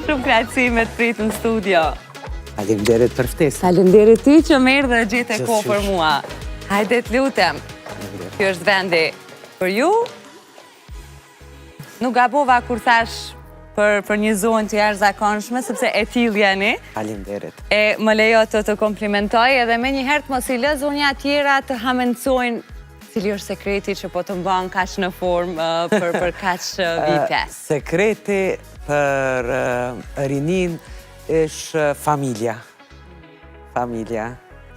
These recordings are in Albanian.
Shumë kënaqësi me të prit në studio. Faleminderit për ftesën. Faleminderit ti që më erdhe dhe gjete kohë për mua. Hajde të lutem. Kjo është vendi për ju. Nuk gabova kur thash për një zonë të jashtëzakonshme, sepse e tillë jeni. Faleminderit. E më lejo të komplimentoj edhe me një herë të mos i lë zonja tjera të hamencojnë cili është sekreti që po të mban kaq në formë për kaq vite. Sekreti për rinin është familja. Familja.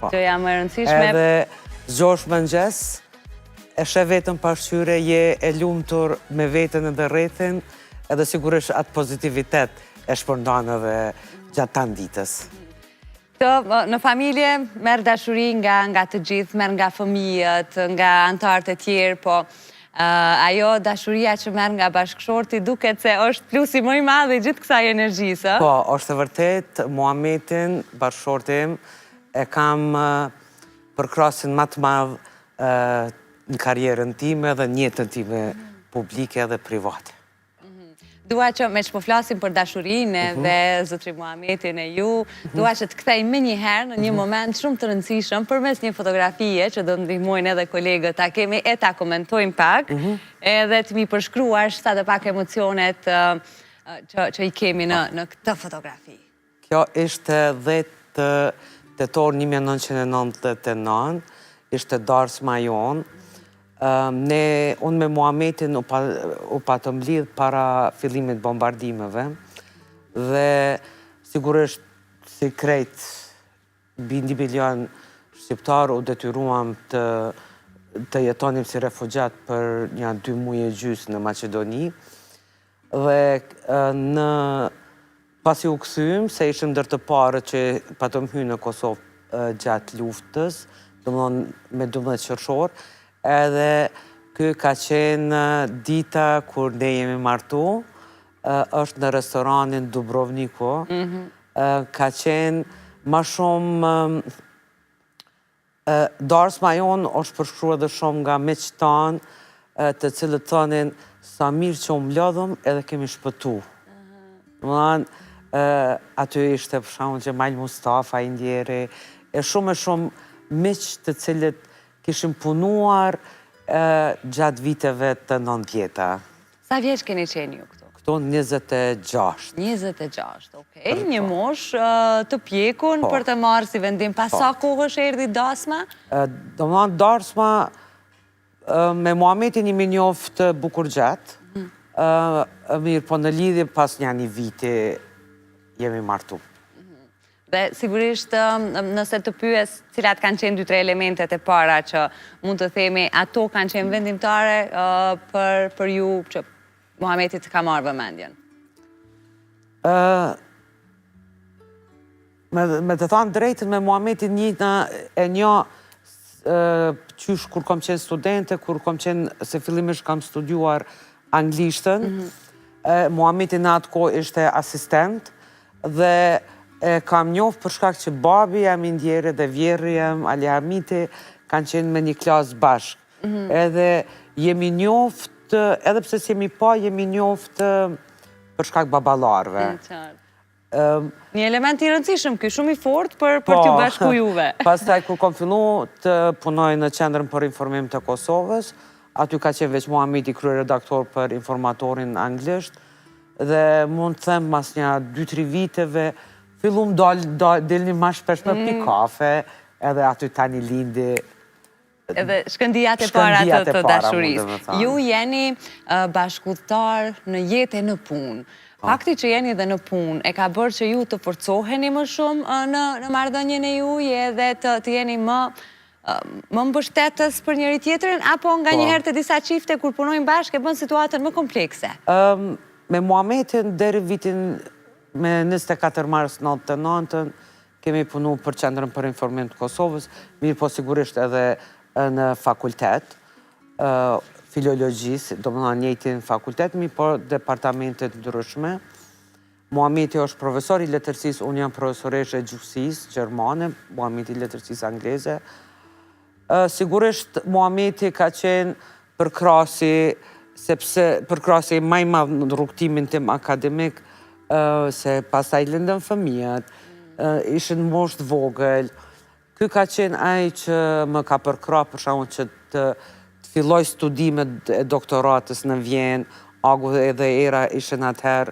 Që jam e rëndësishme. Edhe gjosh mëngjes, e shë vetën pasqyre, je e lumtur me vetën edhe rrethin, edhe sigurisht atë pozitivitet e shpërndan edhe gjatë tanë ditës. Në familje merë dashuri nga të gjithë, merë nga fëmijët, nga antarët e tjerë, po ajo dashuria që merë nga bashkëshorti duket se është plusi më i madh i gjithë kësaj energjisë. Po, është e vërtet, Muhametin, bashkëshortim, e kam për krasin më të madh në karrierën time dhe në jetën time publike dhe private. Dua që me që po flasim për dashurinë dhe zotri Muhametin e ju, dua që të kthej me një herë në një moment shumë të rëndësishëm përmes një fotografie që do të ndihmojnë edhe kolegët ta kemi e ta komentojmë pak, edhe të mi përshkruash sa dhe pak emocionet që i kemi në këtë fotografi. Kjo ishte 10 tetor 1999, ishte darsma jonë. Unë me Muhametin u patëm lidh para fillimit bombardimeve dhe sigurisht si krejt mbi 1 milion shqiptar u detyruam të jetonim si refugjat për një 2 muaj e gjysmë në Maqedoni dhe pasi u kthyem, se ishim ndër të parët që patëm hyrë në Kosovë gjatë luftës, domethënë me 12 qershor, edhe ky ka qenë dita kur ne jemi martu, është në restoranin Dubrovniku, ka qenë ma shumë, darsma jonë është përshkruar edhe shumë nga miqtë tanë, të cilët thonin sa mirë që u mlodhëm edhe kemi shpëtu. Aty ishte për shembull Xhemal Mustafa, Indjeri, e shumë miqë të cilët kishim punuar gjatë viteve të 90-ta. Sa vjeç keni qenë ju këtu? Këtu 26. 26, okej. Një mosh të pjekun për të marrë si vendim. Pas sa kohësh erdhi dasma? Domethënë darsma me Muhametin jemi njoftë bukur gjatë. Mirë, po në lidhje pas një viti jemi martu. Dhe sigurisht nëse të pyes cilat kanë qenë 2-3 elementet e para që mund të themi ato kanë qenë vendimtare për ju që Muhameti të ka marrë vëmendjen. Me të thanë drejtën me Muhametin një qysh kur kom qenë studente, kur kom qenë se fillimisht kam studiuar anglishtën, Muhametin në atë kohë ishte asistent dhe kam njohë për shkak që babi jam Indjeri dhe vjerri jam Ali Hamiti kanë qenë me një klasë bashkë. Edhe jemi njoftë, edhe pse s'jemi pa, jemi njoftë për shkak babalarve. Një element i rëndësishëm, ky shumë i fortë për t'ju bashku juve. Pastaj kur kom fillu të punoj në Qendrën për Informim të Kosovës, aty ka qenë veç Muhameti kryeredaktor për informatorin anglisht, dhe mund të them mas një 2-3 viteve fillum delni ma shpesh me pi kafe, edhe aty tani lindi... Edhe shkëndijat e para të dashurisë. Ju jeni bashkëpunëtar në jetë e në punë. Fakti që jeni dhe në punë, e ka bërë që ju të forcoheni më shumë në marrëdhënien e juaj edhe të jeni më mbështetës për njëri tjetrin, apo nga njëherë të disa çifte kur punojnë bashkë e bën situatën më komplekse? Me Muhametin deri vitin me 24 mars 99 kemi punu për Qendrën për Informim të Kosovës, mirë po sigurisht edhe në fakultet, filologjisë, do më në njëjtin fakultet, mirë po departamentet ndryshme. Muhameti është profesor i letërsisë, unë jam profesoreshe e gjuhësisë gjermane, Muhameti i letërsisë angleze. Sigurisht Muhameti ka qenë përkrasi, sepse përkrasi maj madh në rrugtimin tim akademik, se pastaj lindën fëmijët, ishin moshë të vogël. Ky ka qenë ai që më ka përkrah për shkakun që të filloj studimet e doktoratës në Vjenë. Agu edhe Era ishin atëherë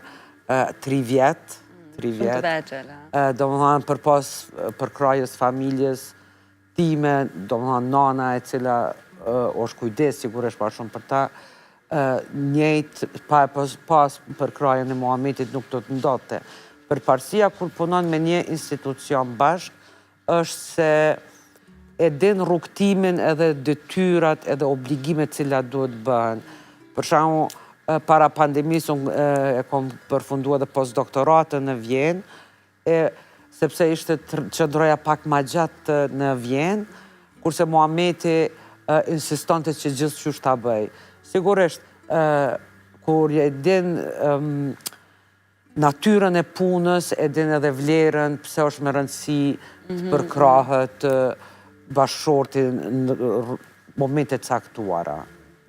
3 vjetë. Shumë të vegjël. Do më thanë për pas përkrahjes familjes time, do më thanë nana e cila është kujdes sigurisht pa shumë për ta, njëjtë pas përkrahjen e Muhametit nuk do të ndote. Përparësia kur punon me një institucion bashk, është se e din rrugtimin edhe detyrat edhe obligimet cilat duhet bëhen. Për shembull, para pandemisë e kom përfunduar edhe postdoktoratën në Vjenë, sepse ishte qëndroja pak ma gjatë në Vjenë, kurse Muhameti insistonte që gjithë qysh ta bëj. Sigurisht, kur e din natyrën e punës, e din edhe vlerën, pse është me rëndësi të përkrahët bashkëshorti në momente caktuara.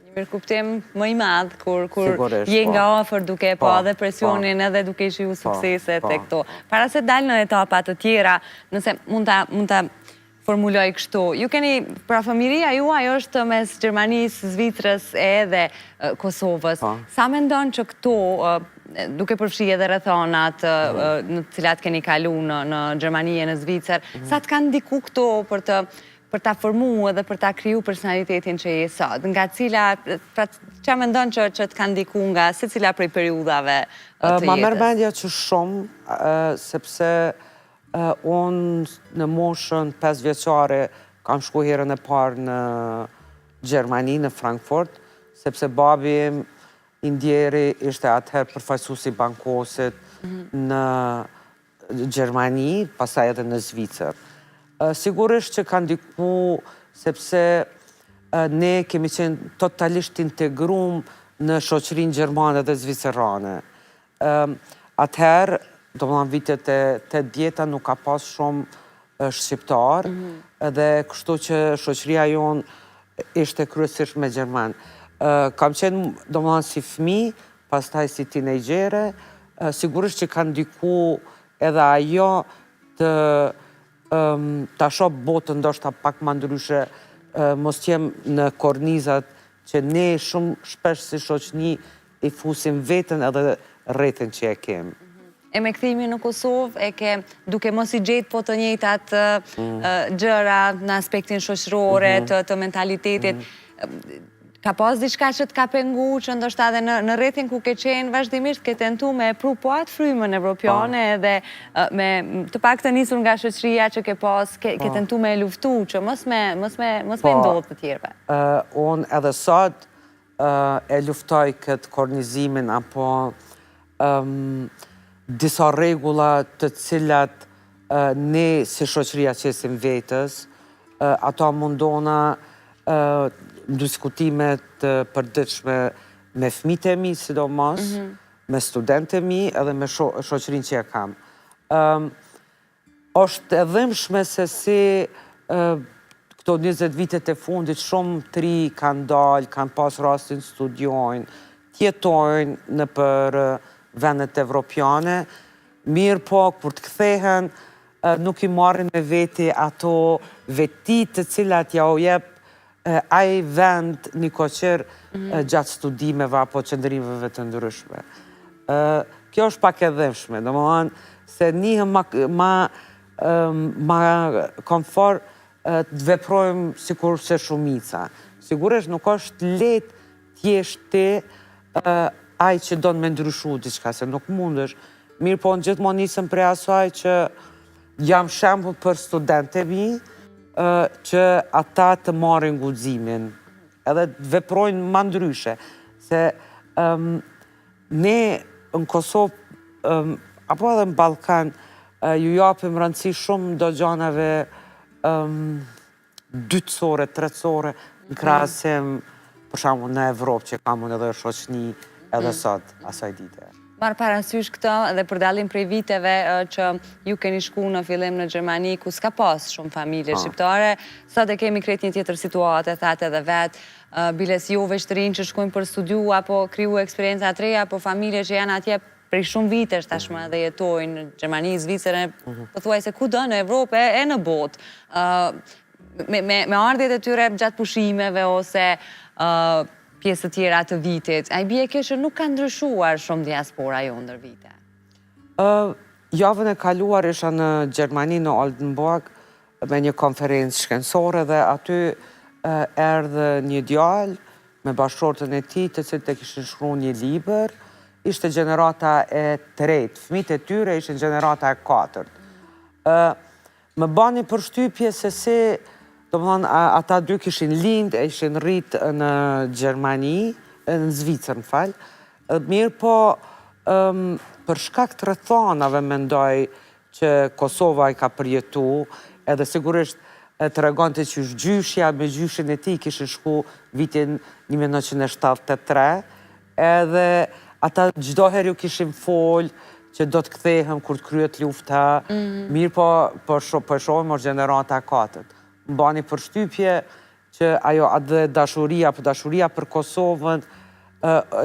Një mirëkuptim më i madh, kur je nga afër duke pa dhe presionin edhe duke shiu sukseset e këto. Para se dalë në etapa të tjera, nëse mund ta formuloj kështu, ju keni, pra fëmiria juaj është mes Gjermanisë, Zvicrës edhe Kosovës. Sa mendon që këto, duke përfshi edhe rrethonat në cilat keni kalu në Gjermani e në Zvicër, sa të kanë ndiku këto për ta formu edhe për ta kriju personalitetin që je sot? Nga cila, pra që mendon që të kanë ndiku nga se cila prej periudhave të jetës? Ma merr mendja që shumë, sepse unë në moshën 5 vjeçare kam shku herën e parë në Gjermani, në Frankfurt, sepse babi im indjeri ishte atëherë përfaqësuesi bankosit në Gjermani, pastaj edhe në Zvicër. Sigurisht që kanë ndiku sepse ne kemi qenë totalisht integrum në shoqërinë gjermane dhe zvicerane. Atëherë, do më dhanë vitet e 80-ta, nuk ka pas shumë shqiptar, dhe kështu që shoqëria jonë ishte kryesisht me gjerman. Kam qenë, do më dhanë si fëmi, pastaj si teenagere, sigurisht që kanë ndiku edhe ajo të ta shoh botën ndoshta pak më ndryshe, mos jem në kornizat që ne shumë shpesh si shoqni i fusim veten edhe rrethin që e kem. E me kthimi në Kosovë, e ke duke mos i gjetë po të njëjtat gjëra në aspektin shoqërore, të mentalitetit, ka pas diçka që të ka pengu, që ndoshta edhe në rrethin ku ke qenë vazhdimisht ke tentu me pru po atë frymën evropiane edhe me të paktën nisur nga shoqëria që ke pas, ke tentu me luftu që mos me ndodhë të tjerëve. Unë edhe sot e luftoj këtë kornizimin apo disa rregulla të cilat ne si shoqëria qesim vetës, ato mundona diskutimet përditshme me fëmijët e mi, sidomos, me studentët e mi, edhe me shoqërinë që e kam. Është e dhimbshme se si këto 20 vitet e fundit shumë të ri kanë dalë, kanë pas rastin studiojnë, tjetojnë në për vendet evropiane, mirë po, kur të kthehen, nuk i marrin me veti ato vetit të cilat ja u jep ai vend një koqër gjatë studimeve apo qëndrimeve të ndryshme. Kjo është pak e dhimbshme, do më thonë se njëhem ma komfort të veprojmë sikur se shumica. Sigurisht nuk është lehtë thjesht ti ai që do në me ndryshu diçka, se nuk mundesh. Mirë po në gjithmonë nisëm prej asaj që jam shembull për studentët e mi, që ata të marrin guximin, edhe të veprojnë ma ndryshe. Se ne në Kosovë, apo edhe në Ballkan, ju japim rëndësi shumë do gjanave dytësore, tretësore, në krahasim, për shembull në Evropë që kam unë edhe shoqni edhe sot, asaj dite. Marë parasysh këtë dhe për dallim prej viteve që ju keni shku në fillim në Gjermani, ku s'ka pas shumë familje shqiptare, sot e kemi krejt një tjetër situatë, thatë edhe vetë, biles juve shtërinë që shkojnë për studiu, apo kriju eksperienca të reja, apo familje që janë atje prej shumë vitesh tashmë dhe jetojnë në Gjermani, Zvicër, pothuajse kudo në Evropë e në botë. Me ardhjet e tyre gjatë pushimeve ose pjesë të tjera të vitit, a i bie kjo që nuk ka ndryshuar shumë diaspora jo ndër vite? Javën e kaluar isha në Gjermani, në Oldenburg, me një konferencë shkencore dhe aty erdhë një djalë me bashkëshortën e tij, të cilët e kishin shkruar një libër. Ishte gjenerata e tretë, fëmijët e tyre ishin gjenerata e katërt. Më bani përshtypje se si, domethënë ata dy kishin lind, ishin rrit në Gjermani, në Zvicër, më fal. Mirë po, për shkak të rrethanave mendoj që Kosova i ka përjetu, edhe sigurisht të regonte që gjyshja me gjyshin e tij kishin shku vitin 1973, edhe ata çdo herë ju kishin fol që do të kthehen kur të kryet lufta, mirë po shohim është gjenerata e katërt. Më bani përshtypje që ajo dashuria për Kosovën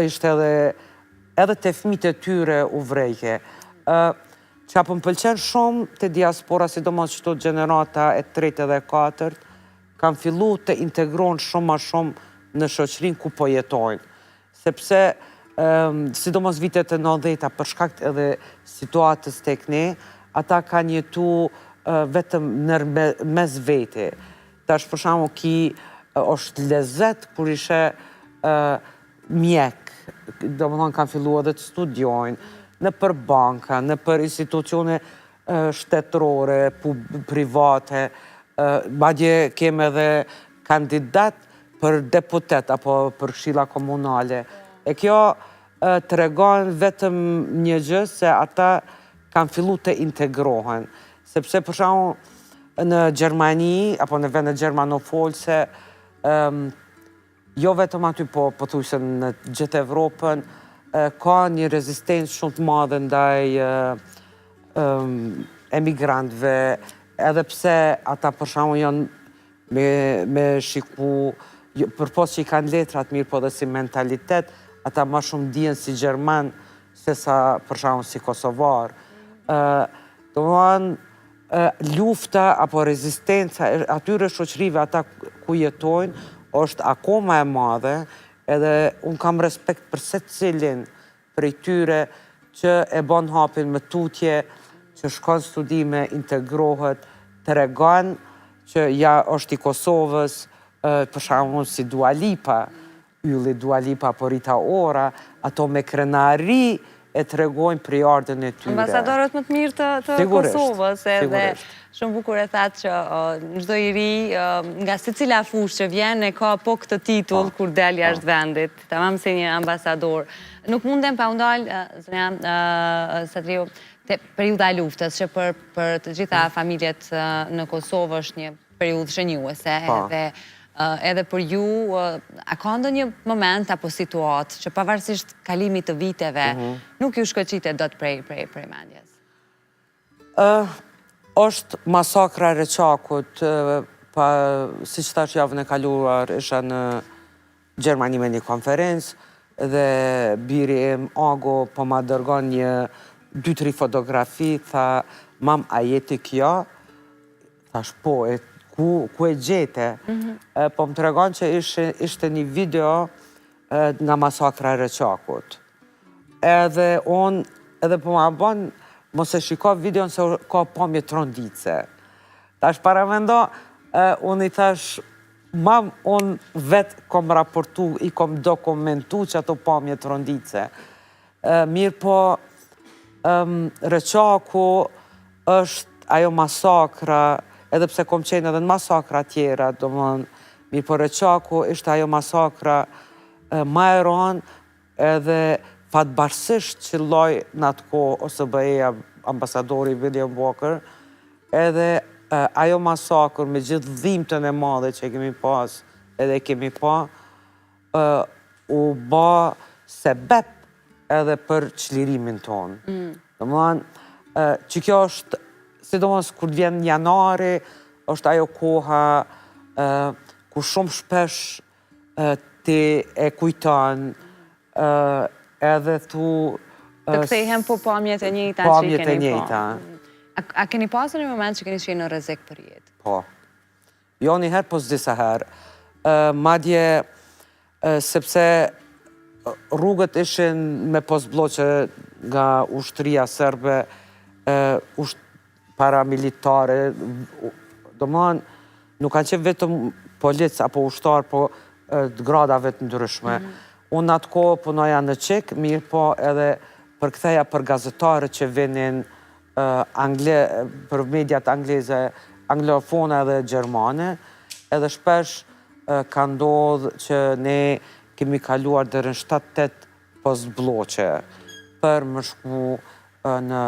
ishte edhe të fëmijët e tyre u vrejke. Që apo më pëlqen shumë të diaspora, sidomos qëto gjenerata e tretë dhe e katërt, kanë fillu të integrohen shumë ma shumë në shoqërinë ku po jetojnë. Sepse, sidomos vitet e 90-ta, për shkak edhe situatës tek ne, ata kanë jetu vetëm mes vete. Tash për shembull ki është lezet kur ishe mjek, domethënë kanë filluar edhe të studiojnë në për banka, në për institucione shtetërore, private, madje kemë edhe kandidat për deputet apo për këshilla komunale. E kjo tregon vetëm një gjë se ata kanë filluar të integrohen, sepse për shembull në Gjermani apo në vendet gjermanofolse jo vetëm aty, po thujse në gjithë Evropën, ka një rezistencë shumë të madhe ndaj emigrantëve, edhe pse ata për shembull janë me shiku, përpos që i kanë letrat mirë, po dhe si mentalitet, ata ma shumë dihen si Gjerman, se sa për shembull si Kosovar. Domethënë lufta apo rezistenca atyre shoqërive ata ku jetojnë është akoma e madhe, edhe unë kam respekt për secilin prej tyre që e bën hapin me tutje, që shkon studime, integrohet, tregon që ja është i Kosovës, për shembull si Dua Lipa, ylli Dua Lipa apo Rita Ora, ato me krenari e tregojnë për ardhen e tyre. Ambasadorët më të mirë të Kosovës, edhe shumë bukur e thatë që çdo i ri nga secila fushë që vjen e ka po këtë titull kur del jashtë vendit, tamam si një ambasador. Nuk mundem pa u ndalë, zonja Satriu, te periudha e luftës, që për të gjitha familjet në Kosovë është një periudhë shënjuese, edhe për ju, a ka ndonjë moment apo situatë që pavarësisht kalimit të viteve, nuk ju shkëqitet dot prej mendjes? Është masakra e Reçakut, si që thash javën e kaluar, isha në Gjermani me një konferencë dhe biri im Ago po ma dërgon një 2-3 fotografi, tha, mam, a jeti kjo? Thash, po, ku e gjete? Po më tregon që ishte një video nga masakra e Reçakut. Edhe po ma bën, mos e shiko videon se ka pamje trondice. Tash paramendo, unë i thash, mam, unë vetë kom raportu, i kom dokumentu që ato pamje trondice. Mirë po, Reçaku është ajo masakra, edhe pse kom qenë edhe në masakra tjera, mirë po Reçaku ishte ajo masakra ma e rëndë, edhe fatbarësisht që loj në atë ko OSBE-ja, ambasadori William Walker, edhe ajo masakër me gjithë dhimbtën e madhe që kemi pas, edhe kemi pa, u ba sebep edhe për çlirimin tonë. Domethënë, që kjo është, sidomos kur vjen janari, është ajo koha ku shumë shpesh ti e kujton, edhe thu, Të kthehen po pamjet e njëjta që i Pamjet e keni njëjta. A keni pasur një moment që keni qenë në rrezik për jetë? Po. Jo njëherë, po s'disa herë. Madje, sepse rrugët ishin me posbloqe nga ushtria serbe, paramilitare, do mënë, nuk kanë qenë vetëm polic apo ushtar, po të gradave të ndryshme. Unë atë kohë punoja në Qek, mirë po edhe përktheja për gazetarët që vinin për mediat angleze, anglofone dhe gjermane, edhe shpesh ka ndodhë që ne kemi kaluar dërën 7-8 postbloqe për më shku në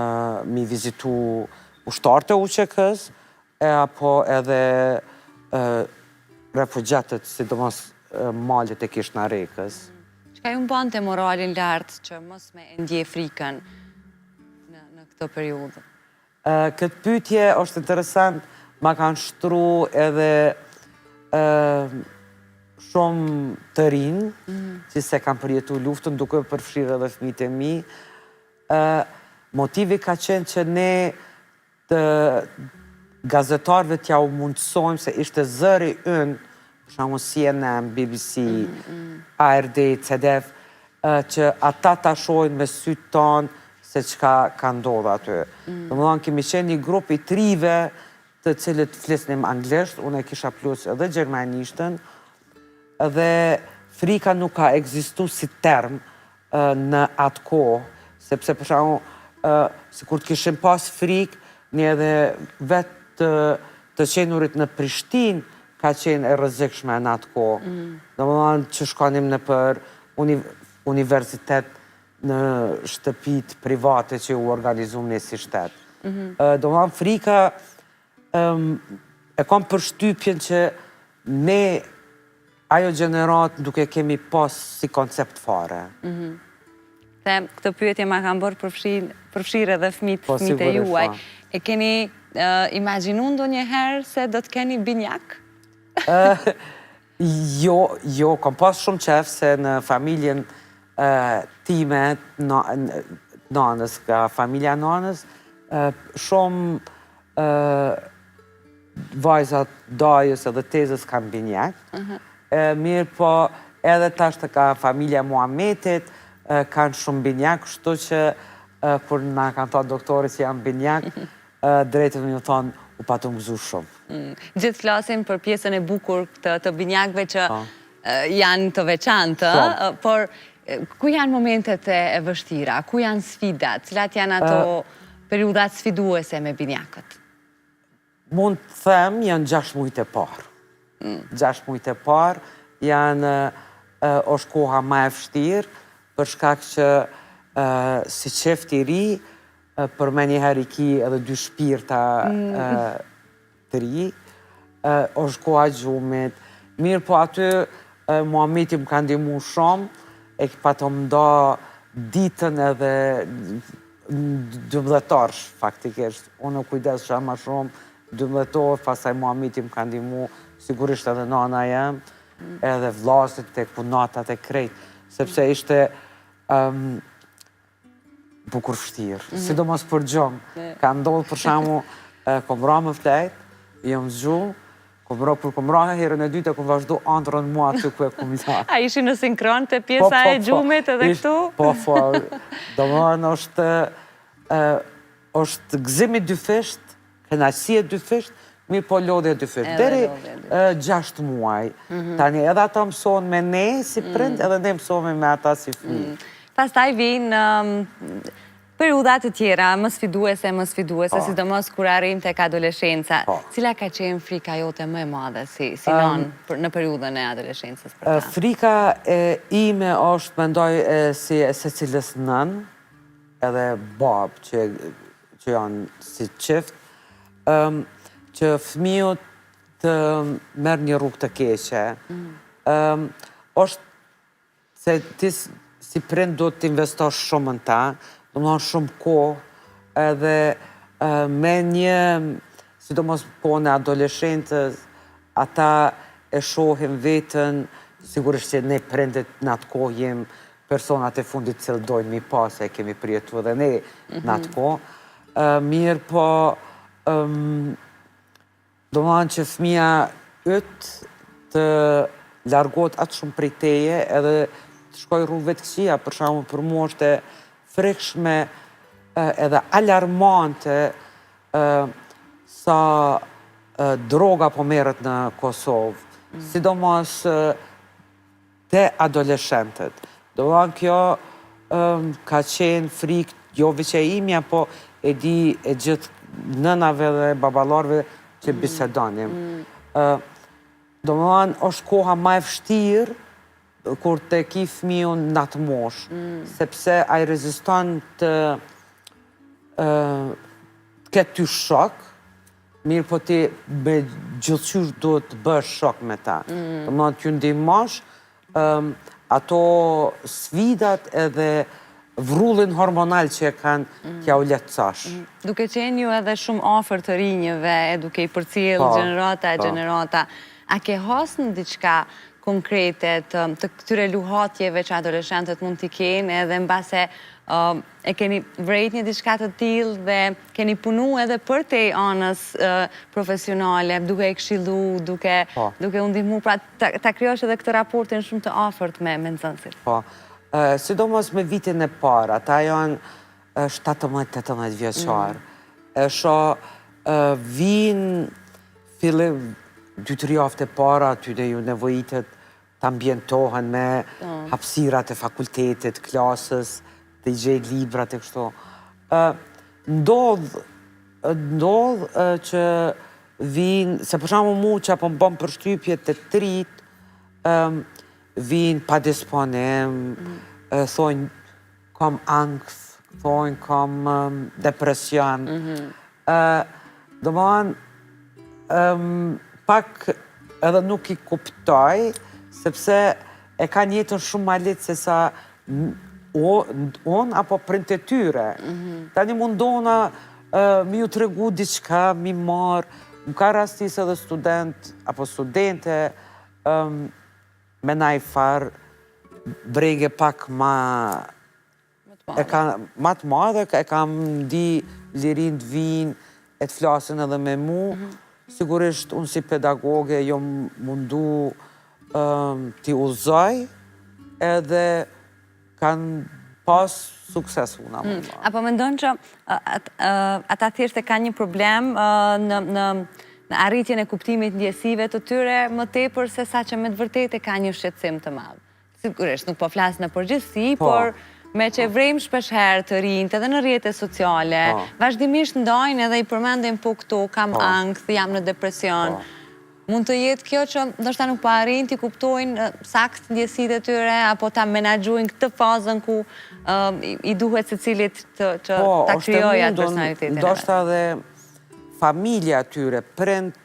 mi vizitu ushtarët e UÇK-s, apo edhe refugjatët, sidomos malit e Kishnarekës. Çka ju mbante moralin lartë që mos me ndje frikën në këtë periudhë? Këtë pyetje është interesant, ma kanë shtru edhe shumë të rinë, që se kanë përjetu luftën, duke përfshirë edhe fëmijët e mi. Motivi ka qenë që ne të gazetarëve t'ja u mundësojmë, se ishte zëri ynë, për shembull CNN, BBC, ARD, CDF, që ata ta shohin me sytë tonë se çka ka ndodhur aty. Domethënë kemi qenë një grup i trive të cilët flisnim anglisht, unë e kisha plus edhe gjermanishtën, dhe frika nuk ka ekzistu si term në atë kohë, sepse për shembull, sikur të kishim pas frikë, një edhe vetë të qenurit në Prishtinë ka qenë e rrezikshme në atë kohë. Domethënë që shkonim në për universitet në shtëpit private që u organizum një si shtet. Domethënë frika e kam përshtypjen që ne ajo gjenerat duke kemi pas si koncept fare. Këtë pyetje ma kam bërë përfshirë edhe fëmijët e juaj. E keni imagjinu ndonjëherë se do të keni binjak? Jo, kam pas shumë qef se në familjen time, nanës, ka familja nanës, shumë vajzat dajës edhe tezës kanë binjak. Mirë po edhe tash të ka familja Muhametit, kanë shumë binjak, kështu që kur na kanë thonë doktorit që janë binjak, drejtët më thonë u patu më gëzu shumë. Gjithë flasim për pjesën e bukur të binjakve që janë të veçantë, por ku janë momentet e vështira, ku janë sfidat, cilat janë ato periudat sfiduese me binjakët? Mund të them, janë 6 mujtë e parë. 6 mujtë e parë janë është koha ma e vështirë, për shkak që si qefti ri, për me njëherë i ki edhe 2 shpirta të ri, është koha gjumit. Mirë po aty, Muhameti më ka ndihmu shumë, e pa të më da ditën edhe 12 orësh, faktikisht. Unë kujdes shumë ma shumë, 12 orë, pasaj Muhameti më ka ndihmu, sigurisht edhe nana jem, edhe vllasit, e kunatat e krejt, sepse ishte bukur fështirë, sidomos për gjumë. Ka ndodhë për shamu, kom ra më flejt, jam zgjumë, kom ra për kom ra herën e dytë, kom vazhdo andrën mua aty ku e kom lartë. A ishi në sinkron të pjesa e gjumit edhe këtu? Po, do më është gëzimi 2 fisht, kënaqësia 2 fisht, mirë po lodhja 2 fisht. Deri 6 muaj. Tani edhe ata mësohen me ne si prind, edhe ne mësohemi me ata si fëmijë. Pastaj vinë periudat të tjera, më sfiduese, sidomos kur arrim tek adoleshenca. Cila ka qenë frika jote më e madhe si non në periudën e adoleshencës për ta? Frika ime është, mendoj, si e secilës nën, edhe babë që janë si qift, që fëmijët të merë një rrugë të keqe. është se ti si prind do të investosh shumë në ta, do më shumë kohë, edhe me një, sidomos po në adolescentës, ata e shohin vetën, sigurisht që ne prindet në atë kohë jem personat e fundit cilë dojnë mi pas, e kemi përjetu edhe ne në atë ko. Mirë po, do më anë që fëmija ytë të largot atë shumë prej teje edhe të shkoj rrugëve të këqia, për shamu për mu është frekshme edhe alarmante sa droga po merret në Kosovë, sidomos te adoleshentet. Do më anë kjo ka qenë frikë, jo veç e imja, po e di e gjithë nënave dhe babalarve që bisedonim. Do më anë, është koha ma e vështirë kur të ki fëmiju në atë moshë, sepse a i reziston të ketë ty shok, mirë po ti me gjithësysh do të bësh shok me ta. Do më anë, t'ju ndihmosh, ato sfidat edhe vrullin hormonal që e kanë t'ja u letësash. Duke qenë ju edhe shumë afër të rinjëve, duke i përcjellë gjenerata e gjenerata, a ke hasë në diçka konkrete të këtyre luhatjeve që adoleshentët mund t'i kenë, edhe në base e keni vrejt një diçka të tillë dhe keni punu edhe për te anës profesionale, duke e këshillu, duke u ndihmu, pra ta kryosh edhe këtë raportin shumë të afërt me nxënësit. Po, sidomos me vitin e parë, ata janë 17-18 vjeqarë, e vinë fillim 2-3 javë e para, aty dhe ju nevojitet të ambientohen me hapësirat e fakultetit, klasës, të i gjejt librat e kështu. Ndodhë që vinë, se përshamu mu që apo më bëm përshtypje të trit, vinë pa disponim, thonjë kam angst, thonjë kam depresion. Do më anë, pak edhe nuk i kuptoj, sepse e ka njëtën shumë ma letë se sa unë apo print e tyre. Tani mundona mi ju të regu diqka, mi marë, më ka rastis edhe student apo studente me na i farë brege pak ma të madhe, e kam di lirin të vinë, e të flasin edhe me mu. Sigurisht, unë si pedagoge jo mundu t'i uzoj, edhe kanë pas sukses una mundu. Apo me ndonë që ata thjesht e ka një problem në arritjen e kuptimit ndjesive të tyre më tepër se sa që me të vërtet e ka një shqetësim të madhë. Sigurisht, nuk po flasë në përgjithësi, por me që vrejmë shpeshherë të rinjtë edhe në rrjete sociale, vazhdimisht ndajnë edhe i përmendin po këto, kam angst, jam në depresion. Mund të jetë kjo që ndoshta nuk pa arrin t'i kuptojnë sakt ndjesit e tyre, apo ta menaxhojnë këtë fazën ku i duhet se cilit që ta kryoj atë personalitetin. Ndoshta dhe familja tyre, prind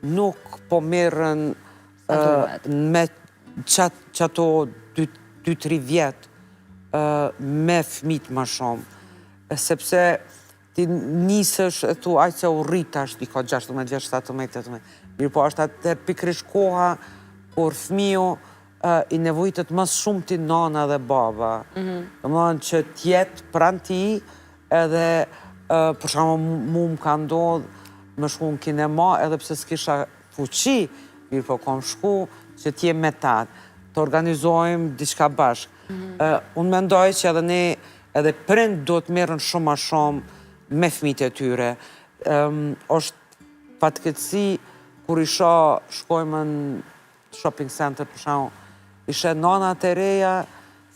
nuk po merren me qato 2-3 vjetë me fmit më shumë, sepse ti nisësh e tu aqë se u rritash, diko 16 vjetë, 17 vjetë, mirë po është atër pikrish koha kur fmiu i nevojitet më shumë ti nana dhe baba. Dhe më dhënë që tjetë pranë ti edhe për shumë mu më ka ndodhë më shku në kinema edhe pse s'kisha fuqi, mirë po kom shku që t'je me tatë, të organizojmë diçka bashkë. Unë mendoj që edhe ne, edhe prind do të merren shumë ma shumë me fëmijët e tyre. Është fatkeqësi kur isha shkojmë në shopping center, për shembull, ishe nanat e reja,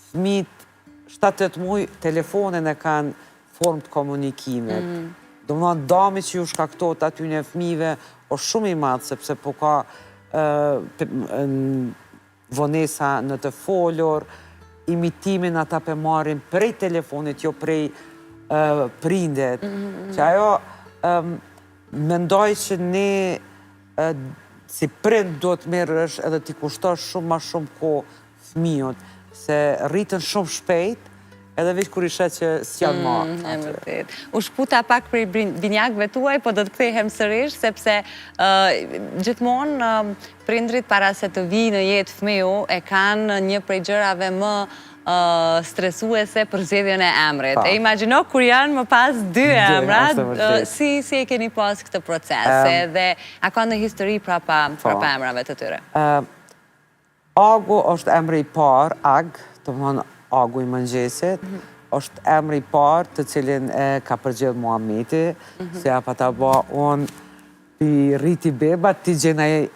fëmijët 7-8 muaj telefonin e kanë formë të komunikimit. Do më thonë, dami që ju shkaktohet aty në fëmijëve është shumë i madh, sepse po ka vonesa në të folur, imitimin ata pe marrin prej telefonit, jo prej prindet. Që ajo, mendoj që ne si prind do të merresh edhe t'i kushtosh shumë ma shumë kohë fëmijët, se rritën shumë shpejt, edhe veç kur ishe që s'janë ma. U shputa pak prej binjakëve tuaj, po do të kthehem sërish, sepse gjithmonë prindrit para se të vi në jetë fëmiu e kanë një prej gjërave më stresuese për zgjedhjen e emrit. E imagjino kur janë më pas 2 emrat, si e keni pas këtë proces? Dhe a ka në histori prapa emrave të tyre? Agu është emri i parë, të më thonë Agu i mëngjesit, është emri i parë të cilin e ka përgjith Muhameti, se apa ta ba unë i rriti beba, ti gjenaj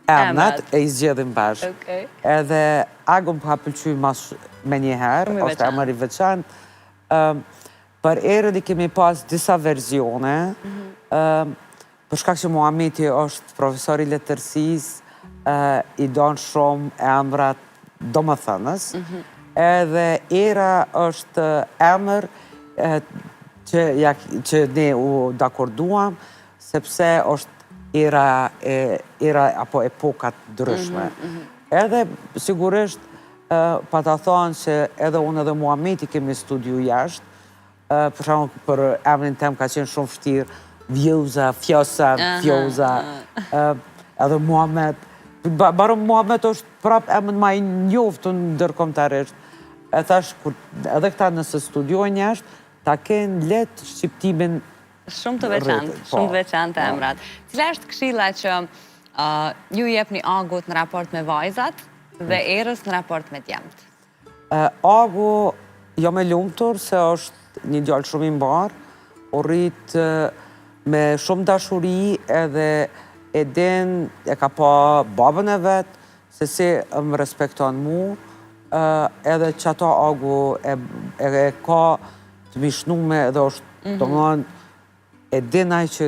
emnat e i zgjedhin bashkë. Edhe Agu më ka pëlqy mas me njëherë, është emri i veçantë. Për erën i kemi pas disa verzione, për shkak që Muhameti është profesor i letërsisë, i donë shumë emrat domethënës, edhe era është emër që ne u dakorduam, sepse është era apo epokat ndryshme. Edhe sigurisht pa ta thonë që edhe unë edhe Muhameti kemi studiu jashtë, për shembull për emrin tem ka qenë shumë vështirë, Vjoza, Fjosa, Fjoza, edhe Muhamet. Barëm Muhamet është prap emën ma i njoftë ndërkombëtarisht. E thash, edhe këta nëse studiojnë jashtë, ta kenë letë shqiptimin shumë të veçantë emrat. Cila është këshilla që ju jepni Agut në raport me vajzat dhe Erës në raport me djemtë? Agu, jo me lumëtur, se është një djallë shumë i mbarë, u rritë me shumë dashuri edhe e ka pa babën e vetë, se si më respekton mu, edhe që ato Agu e ka të mishnume edhe është të mënë e dinaj që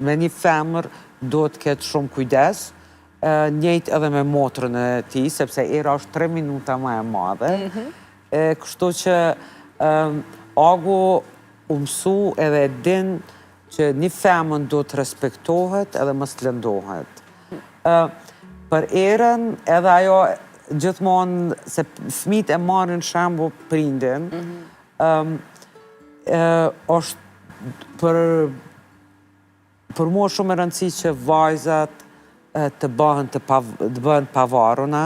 me një femër do të ketë shumë kujdes, njëjtë edhe me motrën e ti, sepse Era është 3 minuta më e madhe, kështu që Agu u mësu edhe e din që një femën do të respektohet edhe mos të lëndohet. Për Erën, edhe ajo gjithmonë, se fëmijët e marrin shembull prindin, është për mua shumë e rëndësi që vajzat të bëhen pavaruna,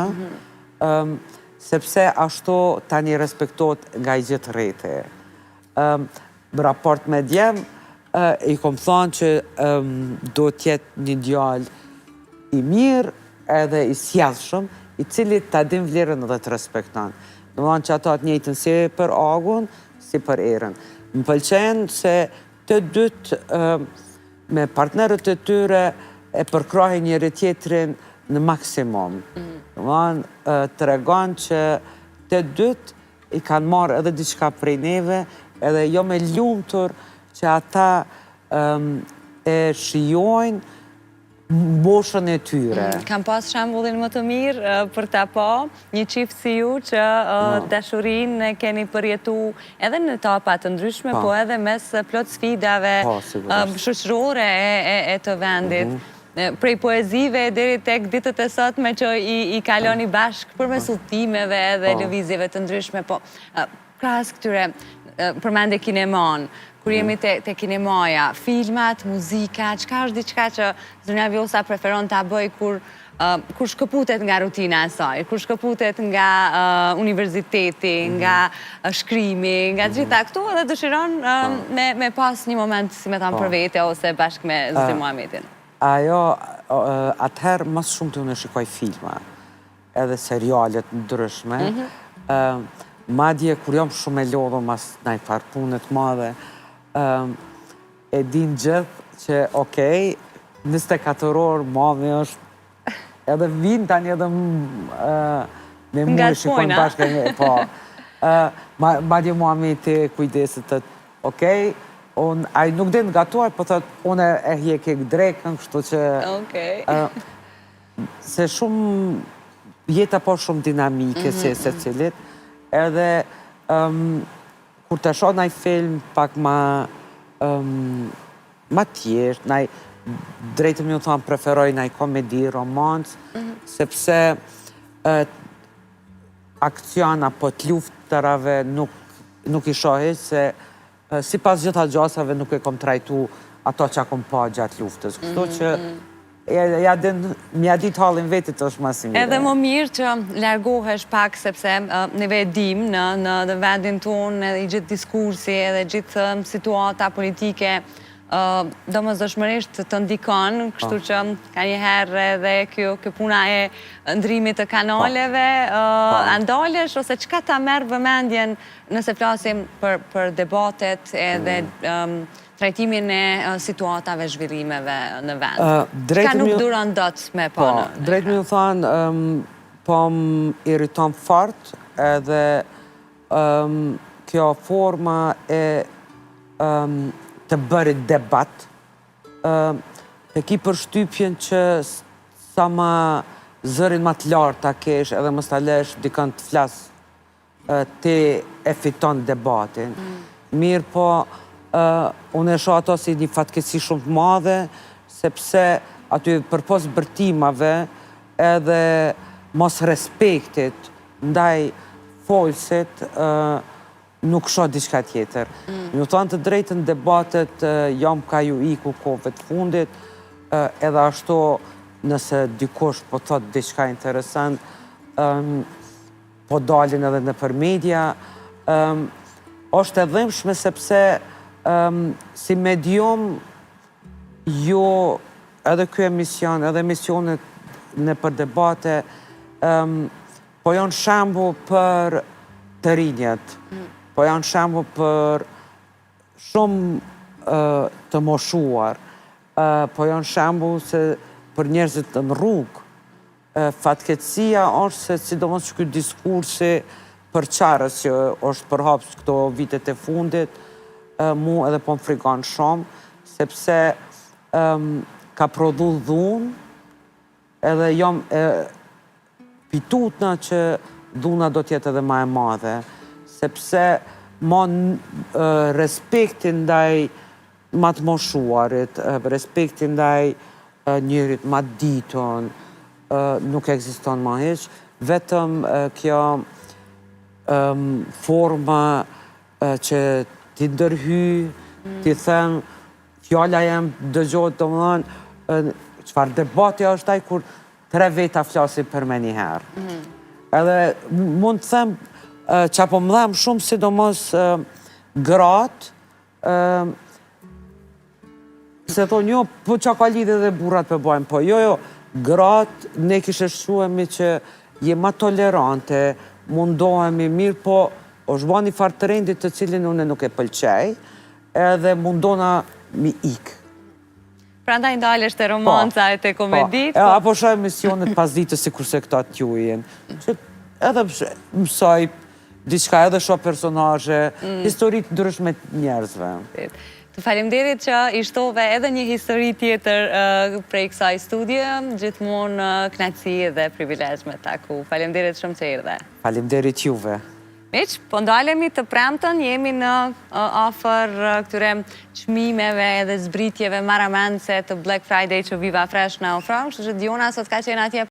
sepse ashtu tani respektohet nga i gjithë rreti. Në raport me djem, i kom thonë që do t'jetë një djalë i mirë edhe i sjellshëm, i cili ta din vlerën dhe të respekton. Në mënë që ato të njëjtën si për Agun, si për Erën. Më pëlqenë se të dytë me partnerët e tyre e përkrahin njëri tjetrin në maksimum. Në mënë të regon që të dytë i kanë marrë edhe diçka prej neve, edhe jo me lumtur që ata e shijojnë moshën e tyre. Kam pas shembullin më të mirë për ta pa një çift si ju që dashurinë keni përjetu edhe në etapa të ndryshme, po edhe mes plot sfidave shoqërore e të vendit. Prej poezive deri tek ditët e sotme që i kaloni bashkë përmes udhëtimeve edhe lëvizjeve të ndryshme, po krahas këtyre përmende kinemon, kur jemi te kinemaja, filmat, muzika, qka është diçka që Zonja Vjosa preferon ta bëj kur shkëputet nga rutina e saj, kur shkëputet nga universiteti, nga shkrimi, nga gjitha këtu, edhe dëshiron me pas një moment, si me thamë, për vete, ose bashkë me Zoti Muhametin. Ajo, atëherë, mas shumë të unë shikoj filma, edhe serialet ndryshme, madje, kur jam shumë e lodhë, mas nëjë farë punët madhe, e din gjithë që, okej, 24 orë, mami është, edhe vinë tani edhe me mu e shikojnë bashkë, po, madje Muhameti kujdesit të, okej, ai nuk din gatuar, po thot, unë e hjek e drekën, kështu që... Se shumë, jeta po shumë dinamike, se cilit, edhe kur të shoh naj film pak ma thjesht, drejtë më thonë preferoj naj komedi, romancë, sepse akcion apo të luftërave nuk i shohi, se si pas gjitha gjasave nuk e kom trajtu ato që kom pa gjatë luftës. Kështu që mja ditë halin vetit është masë mire. Edhe më mirë që largohesh pak, sepse neve dim në vendin tonë, i gjithë diskursi edhe gjithë situata politike, do mëzdëshmërisht të ndikon, kështu që ka njëherë edhe kjo puna e ndrimit të kanaleve, andalesh, ose qka ta merë vëmendjen nëse flasim për debatet edhe trajtimin e situatave zhvillimeve në vend. Qka nuk duron dot me po në? Drejt me ju thanë, po më iriton fort edhe kjo forma e të bërit debat, e ki për shtypjen që sa ma zërin ma të lartë ta kesh edhe më stalesh dikën të flasë te e fiton debatin. Mirë po, unë e shoh ato si një fatkesi shumë të madhe, sepse aty përpos bërtimave edhe mos respektit ndaj folësit, nuk shoh diçka tjetër. Ju thonë të drejtën, debatet jam ka ju iku kohëve të fundit, edhe ashtu nëse dikush po thot diçka interesant, po dalin edhe në për media, është e dhimbshme sepse si medium jo edhe kjo emision, edhe emisionet në për debate, po janë shembull për të rinjët, po janë shembull për shumë të moshuar, po janë shembull se për njerëzit në rrugë. Fatkeqësia është se sidomos që ky diskursi për qarës që është përhapur këto vitet e fundit, mu edhe po më frigon shumë, sepse ka prodhu dhunë, edhe jam pitutna që dhuna do tjetë edhe ma e madhe, sepse ma respektin ndaj ma të moshuarit, respektin ndaj njërit ma ditën, nuk ekziston ma heq, vetëm kjo forma që ti ndërhy, ti them, fjalla jem dëgjot të më dhanë, qëfar debati është taj kur 3 veta flasin për me njëherë. Edhe mund të them, që apo më dhem shumë sidomos gratë, se thonë jo, po që ka lidhe dhe burat për bojmë, po jo, gratë, ne kishe shuemi që jema tolerante, mundohemi mirë, po është ba një farë të rendit të cilin unë nuk e pëlqej, edhe mundona mi ikë. Pra ndaj ndalesh të romanca e të komedit? Apo shaj emisionet pas ditës si kurse këta t'jujen. Edhe mësoj diçka, edhe shoh personazhe, historitë ndryshme të njerëzve. Të falemderit që ishtove edhe një histori tjetër prej kësaj studie, gjithmonë kënaqësi dhe privilegj me taku. Falemderit shumë që erdhe. Falemderit juve. Miq, po ndalemi të premten, jemi në afër këtyre çmimeve edhe zbritjeve marramendse të Black Friday që Viva Fresh na ofron, kështu që Diona sot ka qenë atje